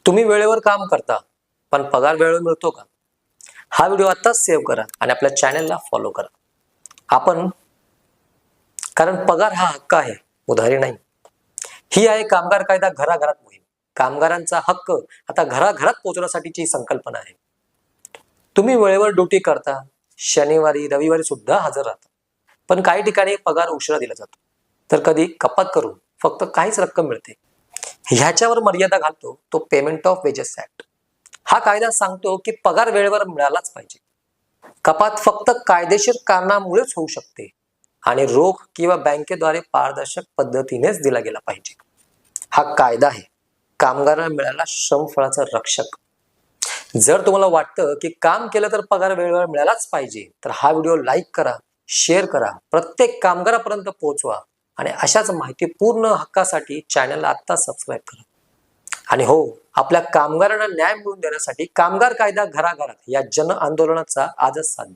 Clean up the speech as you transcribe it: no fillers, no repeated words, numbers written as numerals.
तुम्ही वेळेवर काम करता पण पगार वेळेवर मिळतो का? हा व्हिडिओ आत्ताच सेव्ह करा आणि आपल्या चॅनलला फॉलो करा. कारण पगार हा हक्क आहे, उधारी नाही. ही आहे कामगार कायदा घराघरात मोहीम. कामगारांचा हक्क आता घराघरात पोहोचवण्यासाठीची संकल्पना आहे. तुम्ही वेळेवर ड्युटी करता, शनिवारी रविवारी सुद्धा हजर राहता, पण काही ठिकाणी पगार उशिरा दिला जातो, तर कधी कपात करून फक्त काहीच रक्कम मिळते. ह्याच्यावर मर्यादा घालतो तो पेमेंट ऑफ वेजेस ऍक्ट. हा कायदा सांगतो की पगार वेळेवर मिळालाच पाहिजे. कपात फक्त कायदेशीर कारणामुळेच होऊ शकते आणि रोख किंवा बँकेद्वारे पारदर्शक पद्धतीनेच दिला गेला पाहिजे. हा कायदा आहे कामगारांना मिळाला श्रमफळाचा रक्षक. जर तुम्हाला वाटतं की काम केलं तर पगार वेळेवर मिळालाच पाहिजे, तर हा व्हिडिओ लाईक करा, शेअर करा, प्रत्येक कामगारापर्यंत पोहोचवा आणि अशाच माहितीपूर्ण हक्कासाठी चॅनलला आत्ता सबस्क्राईब करा. आणि हो, आपल्या कामगारांना न्याय मिळवून देण्यासाठी कामगार कायदा घराघरात या जन आंदोलनाचा आजच साथ द्या.